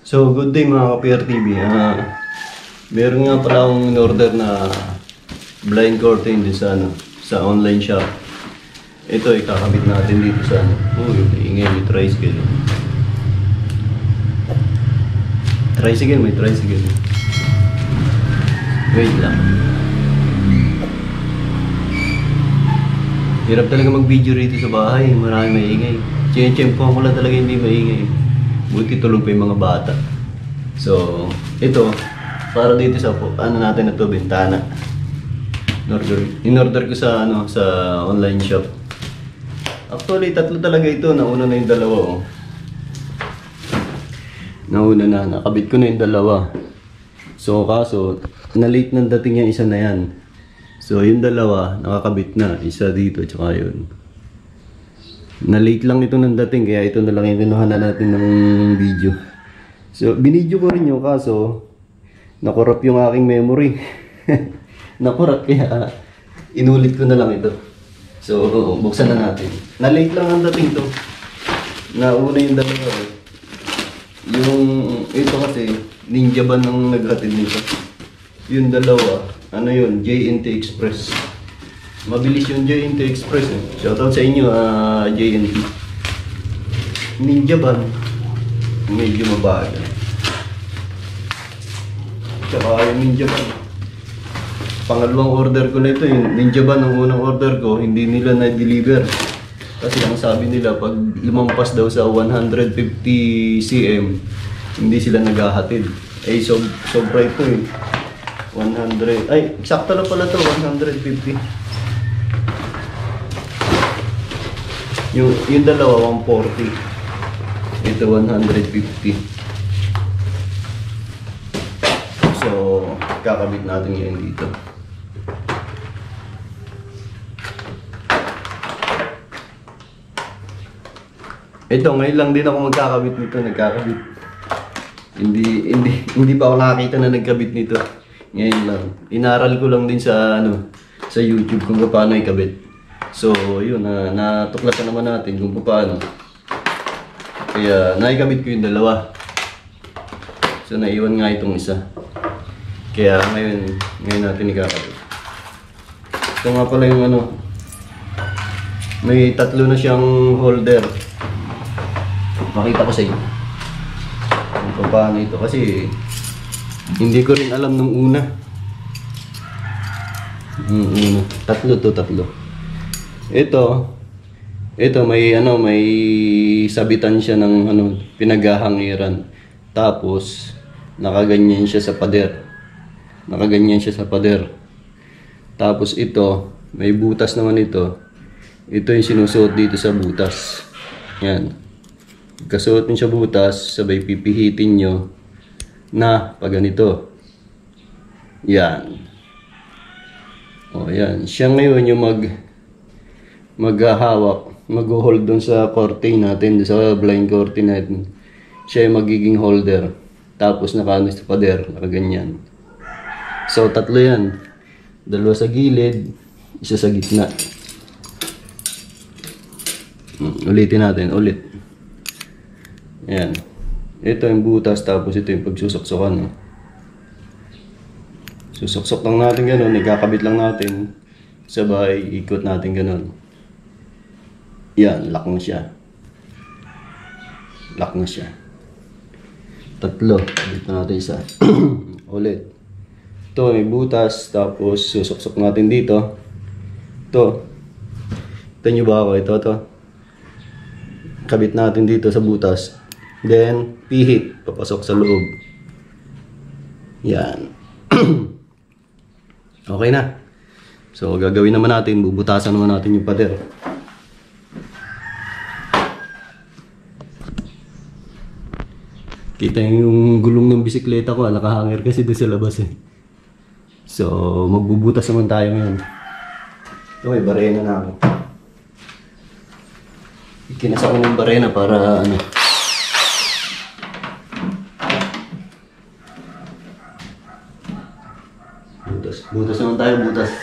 So, good day mga ka-PR TV. Meron nga pala akong in-order na blind curtain din sa, sa online shop. Ito, ikakabit natin dito sa uy, ingay, may tricycle. May tricycle. Wait lang. Hirap talaga mag-video rito sa bahay. Marami maingay. Chine-chempo ko lang talaga hindi maingay. Buti tulong pa yung mga bata. So, ito, para dito sa natin na to, bintana. In-order ko sa sa online shop. Actually, tatlo talaga ito. Nauna na yung dalawa, oh. Nauna na, nakabit ko na yung dalawa. So, kaso, na-late nang dating yung isa na yan. So, yung dalawa, nakakabit na. Isa dito, tsaka yun. Na-late lang ito nang dating, kaya ito na lang yung kinuha na natin ng video. So, binidyo ko rin yung kaso, nakorap yung aking memory. Nakorap, kaya inulit ko na lang ito. So, buksan na natin. Na-late lang ang dating to. Nauna yung dalawa. Yung, ito kasi, Ninja Van ang naghatid nito. Yung dalawa, ano yun, JNT Express. Mabilis yung JNT Express, eh. Shoutout sa inyo, JNT. Ninja Van, medyo mabagal. Tsaka yung Ninja Van, pangalawang order ko na ito, yung Ninja Van, ang unang order ko, hindi nila na-deliver. Kasi ang sabi nila, pag lumampas daw sa 150 cm, hindi sila naghahatid. Eh, sobra ito eh. 100, ay, eksakto na pala to, 150. Yung dalawa, 140. Ito, 150. So, kakabit natin yan dito. Ito, ngayon lang din ako magkakabit nito, nagkakabit. Hindi pa ako nakakita na nagkabit nito. Ngayon lang. Inaral ko lang din sa sa YouTube kung paano ikabit. So, yun, natuklasan naman natin kung paano. Kaya, naikabit ko yung dalawa. So, naiwan nga itong isa. Kaya, ngayon natin ikakabit. Ito nga pala yung may tatlo na siyang holder. Makita ko sa inyo kung paano ito. Kasi, hindi ko rin alam nung una. Tatlo. Ito may sabitan siya ng pinaghahangiran. Tapos nakaganyan siya sa pader. Tapos ito, may butas naman ito. Ito yung sinusuot dito sa butas. Yan. Kasuot niyo sa butas, sabay pipihitin nyo na pag ganito. Yan. O yan. Siya ngayon yung maghahawak, mag-hold dun sa curtain natin, sa blind curtain natin. Siya yung magiging holder. Tapos nakaano sa pader, nakaganyan. So, tatlo yan. Dalawa sa gilid, isa sa gitna. Ulitin natin, ulit. Yan. Ito yung butas, tapos ito yung pagsusoksokan. Susoksok lang natin ganun, nagkakabit lang natin. Sabay, ikot natin ganun. Yan, lock na siya. Tatlo. Dito natin isa. Ulit. Ito, may butas. Tapos, susoksok natin dito. Ito. Ito nyo ba ako? Ito. Kabit natin dito sa butas. Then, pihit. Papasok sa loob. Yan. Okay na. So, gagawin naman natin. Bubutasan naman natin yung pader. Kita yung gulong ng bisikleta ko, nakahanger kasi doon sa labas eh. So, magbubutas naman tayo ngayon. Ito, may barena na ako. Ikinasa ko ng barena para butas naman tayo, butas.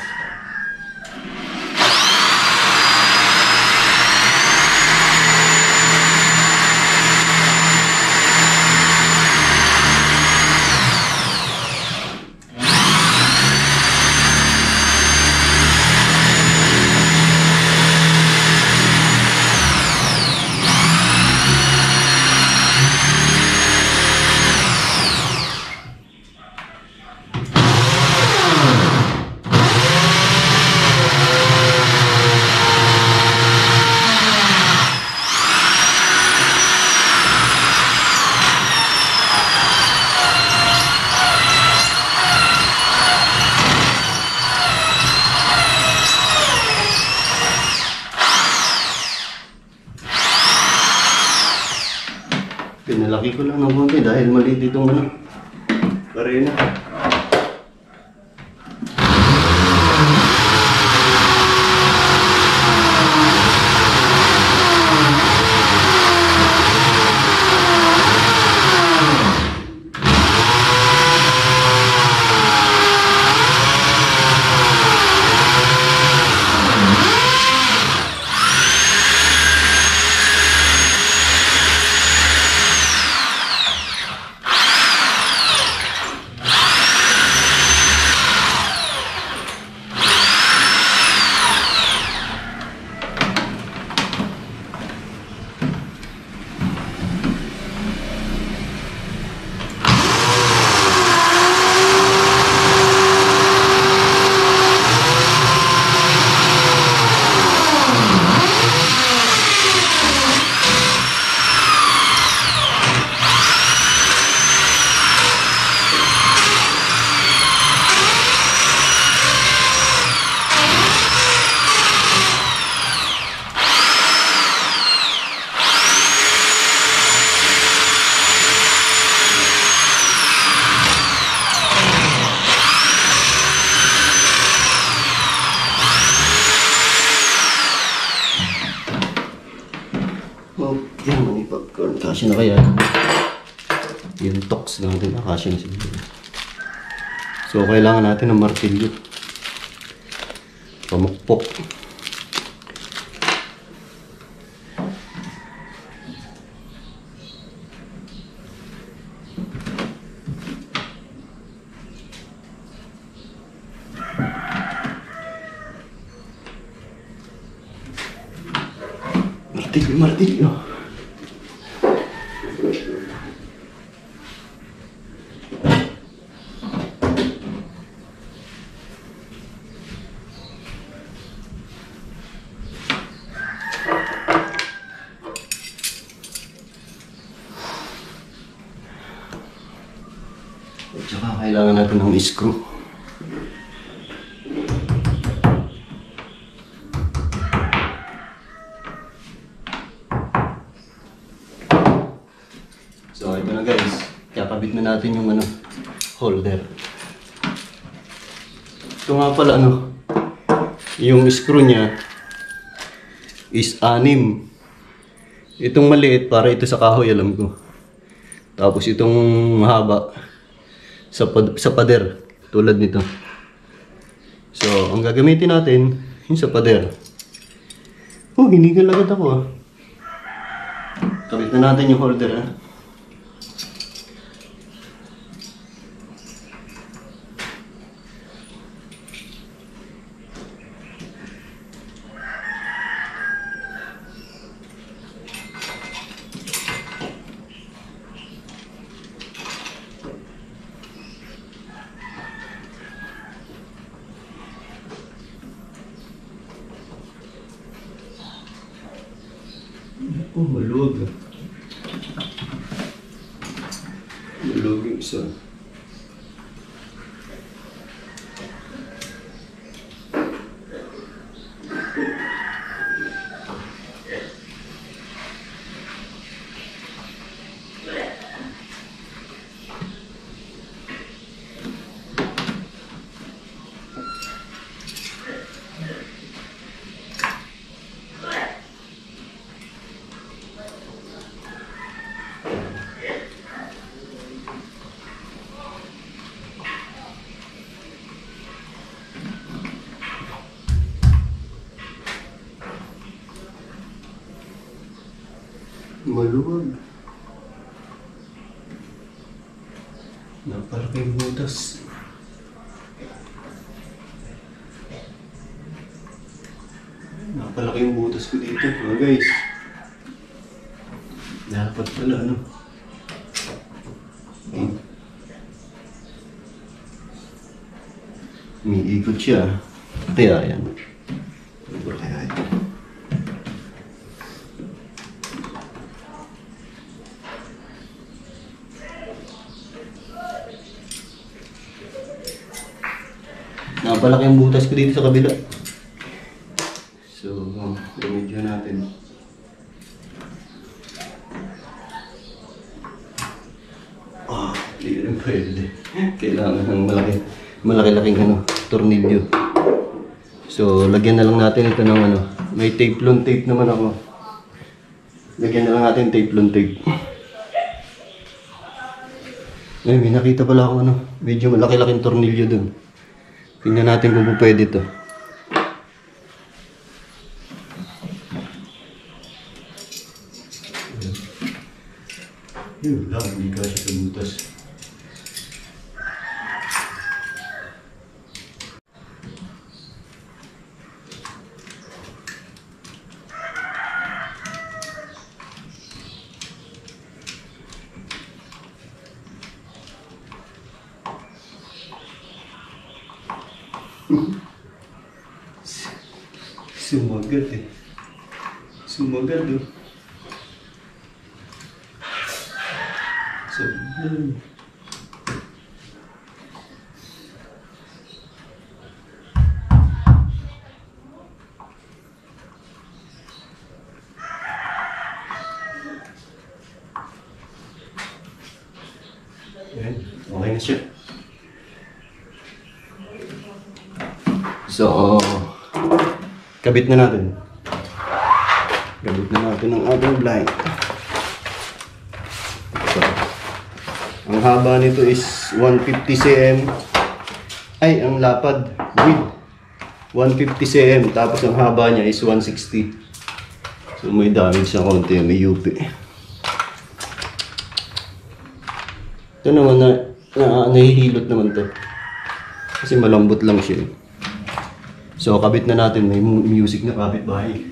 Pinalaki ko lang ng konti dahil maliit itong ano, arena. Yan, may popcorn. Kasya na kaya. Yung tox natin, kasya na siguro. So, kailangan natin ng martilyo. Pamukpok. Martilyo. At saka kailangan natin ng screw. So ito na guys, kakabit na natin yung holder. Ito nga pala yung screw niya is 6. Itong maliit para ito sa kahoy, alam ko. Tapos itong mahaba sa pader, tulad nito. So ang gagamitin natin yung sa pader. Oh, hinigal agad ako Kabit na natin yung holder Oh, maluwag. Maluwag yung isa. Maluwag. Napalaking butas. Napalaking butas ko dito, guys. Dapat pala umiikot siya. Kaya yan. Kaya ito. Napalaki ang butas ko dito sa kabila. So, remedyo natin. Pwede. Kailangan ng malaki-laking ano, tornilyo. So, lagyan na lang natin ito ng ano. May tape-lon tape naman ako. Lagyan na lang natin tape-lon tape. Ay, may nakita pala ako ano. Medyo malaki-laking tornilyo dun. Tingnan natin kung pwede to. Yun lang, hindi ka siya tumutas. Sumagat eh. Sumagat oh. Sumagat. Ayan, okay na siya. So, kabit na natin. Kabit na natin ang ating blind. So, ang haba nito is 150 cm. Ay, ang lapad width 150 cm. Tapos ang haba niya is 160. So, may damage na konti. May UP. Ito naman nahihilot naman to. Kasi malambot lang siya. So, kabit na natin. May music na kapitbahay.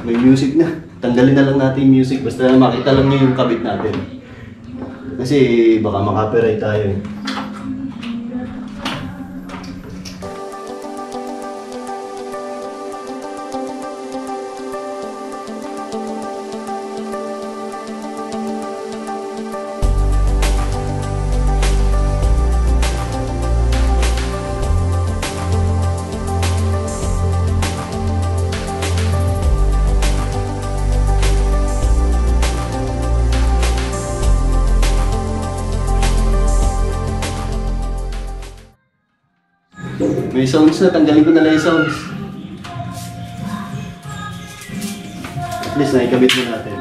May music na. Tanggalin na lang natin yung music. Basta makita lang niyo yung kabit natin. Kasi baka makapiright tayo eh. May sounds na, tanggalin ko na lang yung sounds. At least naikabit na natin.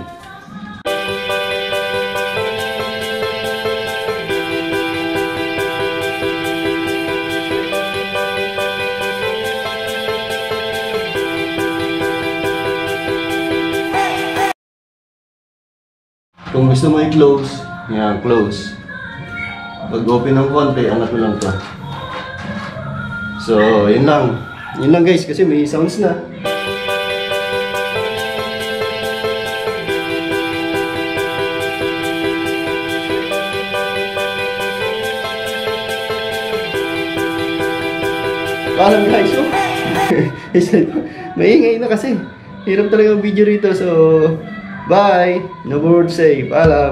Kung gusto mo i-close, yan, close. Pag open ng konti, angat mo lang to. So, yun lang. Yun lang guys, kasi may sounds na. Paalam guys, oh. Maingay na kasi. Hirap talaga ang video rito, so bye! No more say, paalam!